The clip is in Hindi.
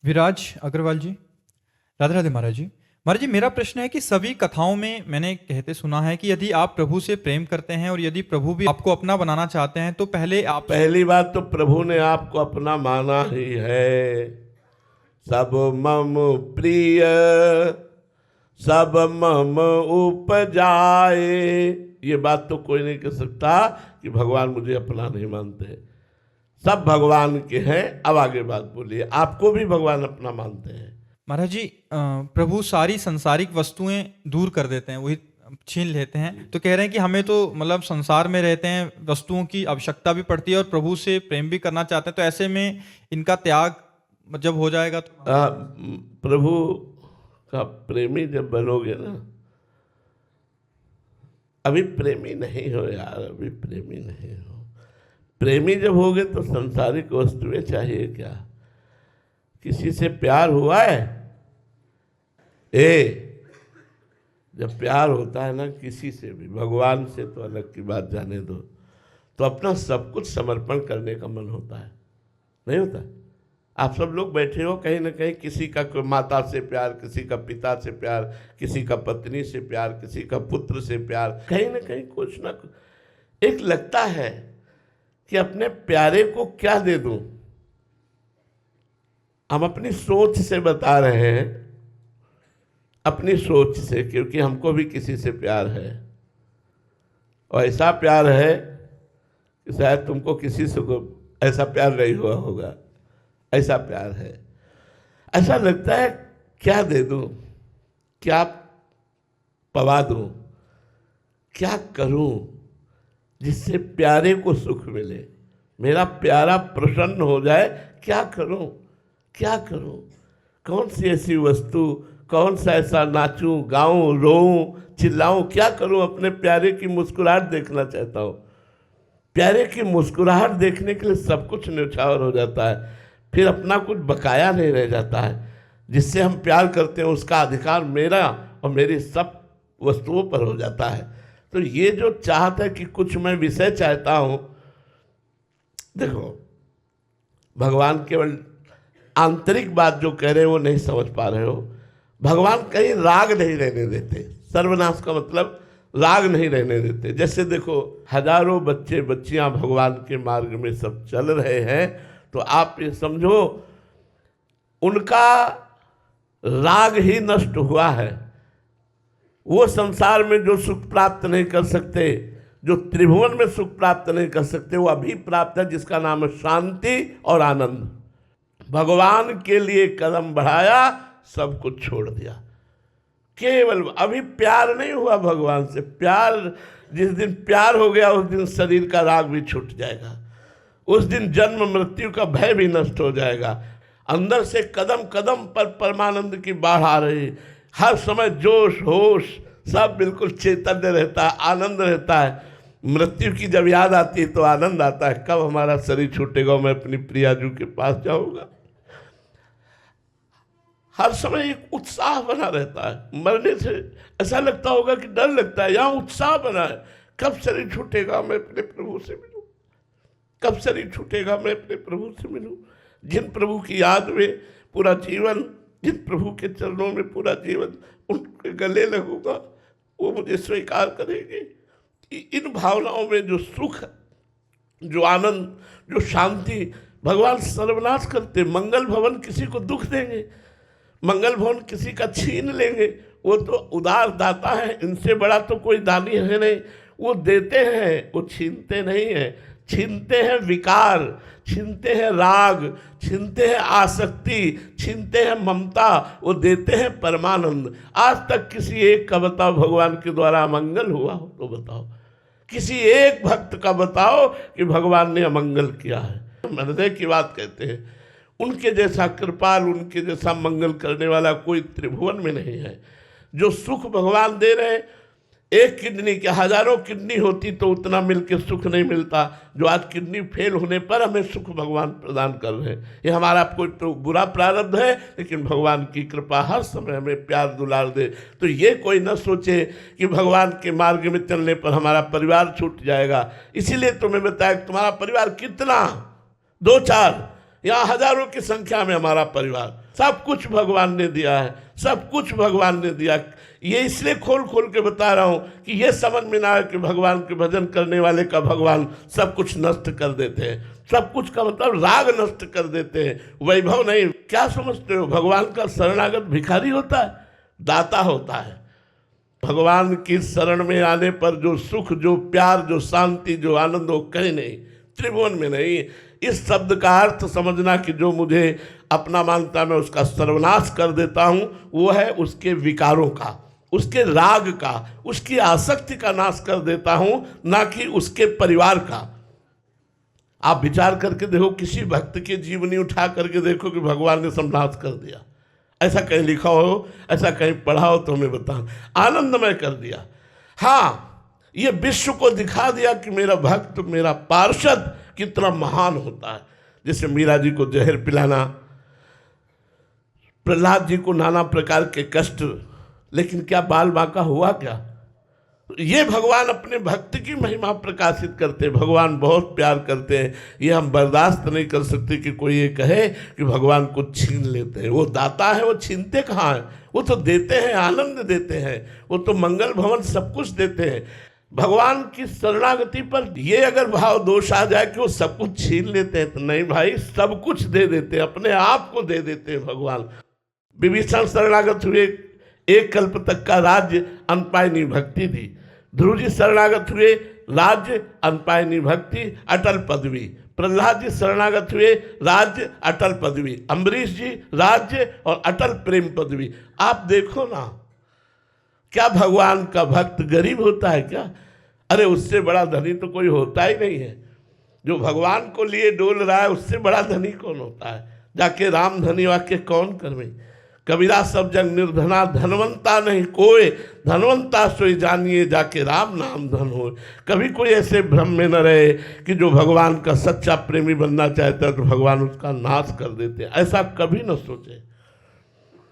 विराज अग्रवाल जी, राधे राधे महाराज जी। महाराज जी, मेरा प्रश्न है कि सभी कथाओं में मैंने कहते सुना है कि यदि आप प्रभु से प्रेम करते हैं और यदि प्रभु भी आपको अपना बनाना चाहते हैं तो पहले आप पहली बात तो प्रभु ने आपको अपना माना ही है। सब मम प्रिय सब मम उपजाए, ये बात तो कोई नहीं कह सकता कि भगवान मुझे अपना नहीं मानते। सब भगवान के हैं। अब आगे बात बोलिए, आपको भी भगवान अपना मानते हैं? महाराज जी, प्रभु सारी संसारिक वस्तुएं दूर कर देते हैं, वही छीन लेते हैं। तो कह रहे हैं कि हमें तो मतलब संसार में रहते हैं, वस्तुओं की आवश्यकता भी पड़ती है और प्रभु से प्रेम भी करना चाहते हैं, तो ऐसे में इनका त्याग जब हो जाएगा तो प्रभु का प्रेमी जब बनोगे ना, अभी प्रेमी नहीं हो यार, अभी प्रेमी नहीं हो। प्रेमी जब होगे तो संसारिक वस्तुएं चाहिए क्या? किसी से प्यार हुआ है? जब प्यार होता है ना किसी से भी, भगवान से तो अलग की बात जाने दो, तो अपना सब कुछ समर्पण करने का मन होता है, नहीं होता? आप सब लोग बैठे हो, कहीं ना कहीं किसी का माता से प्यार, किसी का पिता से प्यार, किसी का पत्नी से प्यार, किसी का पुत्र से प्यार, कहीं ना कहीं कुछ ना कुछ एक लगता है कि अपने प्यारे को क्या दे दूं। हम अपनी सोच से बता रहे हैं, अपनी सोच से, क्योंकि हमको भी किसी से प्यार है और ऐसा प्यार है कि शायद तुमको किसी से को ऐसा प्यार नहीं हुआ होगा। ऐसा प्यार है, ऐसा लगता है क्या दे दूं, क्या पवा दूं, क्या करूं जिससे प्यारे को सुख मिले, मेरा प्यारा प्रसन्न हो जाए। क्या करूं, क्या करूं? कौन सी ऐसी वस्तु, कौन सा ऐसा नाचूं, गाऊं, रोऊं, चिल्लाऊं, क्या करूं? अपने प्यारे की मुस्कुराहट देखना चाहता हूं। प्यारे की मुस्कुराहट देखने के लिए सब कुछ न्यौछावर हो जाता है, फिर अपना कुछ बकाया नहीं रह जाता है। जिससे हम प्यार करते हैं उसका अधिकार मेरा और मेरी सब वस्तुओं पर हो जाता है। तो ये जो चाहत है कि कुछ मैं विषय चाहता हूं, देखो भगवान केवल आंतरिक बात जो कह रहे हो वो नहीं समझ पा रहे हो। भगवान कहीं राग नहीं रहने देते। सर्वनाश का मतलब राग नहीं रहने देते। जैसे देखो हजारों बच्चे बच्चियां भगवान के मार्ग में सब चल रहे हैं, तो आप ये समझो उनका राग ही नष्ट हुआ है। वो संसार में जो सुख प्राप्त नहीं कर सकते, जो त्रिभुवन में सुख प्राप्त नहीं कर सकते, वो अभी प्राप्त है, जिसका नाम है शांति और आनंद। भगवान के लिए कदम बढ़ाया, सब कुछ छोड़ दिया। केवल अभी प्यार नहीं हुआ भगवान से। प्यार जिस दिन प्यार हो गया उस दिन शरीर का राग भी छूट जाएगा, उस दिन जन्म मृत्यु का भय भी नष्ट हो जाएगा। अंदर से कदम कदम पर परमानंद की बाढ़ आ रही, हर समय जोश होश सब बिल्कुल चैतन्य रहता है, आनंद रहता है। मृत्यु की जब याद आती है तो आनंद आता है, कब हमारा शरीर छूटेगा, मैं अपनी प्रियाजू के पास जाऊंगा। हर समय एक उत्साह बना रहता है। मरने से ऐसा लगता होगा कि डर लगता है, यहाँ उत्साह बना है, कब शरीर छूटेगा मैं अपने प्रभु से मिलूं, कब शरीर छूटेगा मैं अपने प्रभु से मिलूं। जिन प्रभु की याद में पूरा जीवन, जिन प्रभु के चरणों में पूरा जीवन उनके गले लगूंगा, वो मुझे स्वीकार करेंगे। इन भावनाओं में जो सुख, जो आनंद, जो शांति, भगवान सर्वनाश करते। मंगल भवन किसी को दुख देंगे, मंगल भवन किसी का छीन लेंगे। वो तो उदार दाता है, इनसे बड़ा तो कोई दानी है नहीं। वो देते हैं, वो छीनते नहीं हैं। छीनते हैं विकार, छीनते हैं राग, छीनते हैं आसक्ति, छीनते हैं ममता, वो देते हैं परमानंद। आज तक किसी एक का बताओ भगवान के द्वारा अमंगल हुआ हो तो बताओ, किसी एक भक्त का बताओ कि भगवान ने अमंगल किया है। हृदय की बात कहते हैं, उनके जैसा कृपाल, उनके जैसा मंगल करने वाला कोई त्रिभुवन में नहीं है। जो सुख भगवान दे रहे हैं, एक किडनी के हजारों किडनी होती तो उतना मिलके सुख नहीं मिलता जो आज किडनी फेल होने पर हमें सुख भगवान प्रदान कर रहे हैं। ये हमारा कोई तो बुरा प्रारब्ध है, लेकिन भगवान की कृपा हर समय हमें प्यार दुलार दे। तो ये कोई न सोचे कि भगवान के मार्ग में चलने पर हमारा परिवार छूट जाएगा। इसीलिए तुम्हें बताया तुम्हारा परिवार कितना, 2-4, यहाँ हजारों की संख्या में हमारा परिवार, सब कुछ भगवान ने दिया है, सब कुछ भगवान ने दिया। ये इसलिए खोल खोल के बता रहा हूँ कि ये समझ में ना आए कि भगवान के भजन करने वाले का भगवान सब कुछ नष्ट कर देते हैं। सब कुछ का मतलब राग नष्ट कर देते हैं, वैभव नहीं। क्या समझते हो, भगवान का शरणागत भिखारी होता है, दाता होता है। भगवान की शरण में आने पर जो सुख, जो प्यार, जो शांति, जो आनंद, वो कहीं नहीं, त्रिभुवन में नहीं। इस शब्द का अर्थ समझना कि जो मुझे अपना मानता मैं उसका सर्वनाश कर देता हूँ, वो है उसके विकारों का, उसके राग का, उसकी आसक्ति का नाश कर देता हूँ, ना कि उसके परिवार का। आप विचार करके देखो, किसी भक्त की जीवनी उठा करके देखो कि भगवान ने सर्वनाश कर दिया। ऐसा कहीं लिखा हो, ऐसा कहीं पढ़ा हो तो हमें बताओ। आनंदमय कर दिया। हाँ, ये विश्व को दिखा दिया कि मेरा भक्त, मेरा पार्षद कितना महान होता है। जैसे मीरा जी को जहर पिलाना, प्रहलाद जी को नाना प्रकार के कष्ट, लेकिन क्या बाल बांका हुआ क्या? ये भगवान अपने भक्त की महिमा प्रकाशित करते हैं। भगवान बहुत प्यार करते हैं। ये हम बर्दाश्त नहीं कर सकते कि कोई ये कहे कि भगवान को छीन लेते हैं। वो दाता है, वो छीनते कहाँ हैं? वो तो देते हैं, आनंद देते हैं, वो तो मंगल भवन सब कुछ देते हैं। भगवान की शरणागति पर ये अगर भाव दोष आ जाए कि वो सब कुछ छीन लेते हैं, तो नहीं भाई, सब कुछ दे देते हैं, अपने आप को दे देते हैं भगवान। विभीषण शरणागत हुए, एक कल्प तक का राज्य, अनपायनी भक्ति दी। ध्रुव जी शरणागत हुए, राज्य, अनपायनी भक्ति, अटल पदवी। प्रहलाद जी शरणागत हुए, राज्य, अटल पदवी। अम्बरीश जी राज्य और अटल प्रेम पदवी। आप देखो ना, क्या भगवान का भक्त गरीब होता है क्या? अरे उससे बड़ा धनी तो कोई होता ही नहीं है। जो भगवान को लिए डोल रहा है, उससे बड़ा धनी कौन होता है? जाके राम धनी वाक्य कौन करवे? कबीरा सब जग निर्धना, धनवंता नहीं कोई, धनवंता सोई जानिए, जाके राम नाम धन हो। कभी कोई ऐसे भ्रम में न रहे कि जो भगवान का सच्चा प्रेमी बनना चाहता है तो भगवान उसका नाश कर देते हैं। ऐसा कभी न सोचे।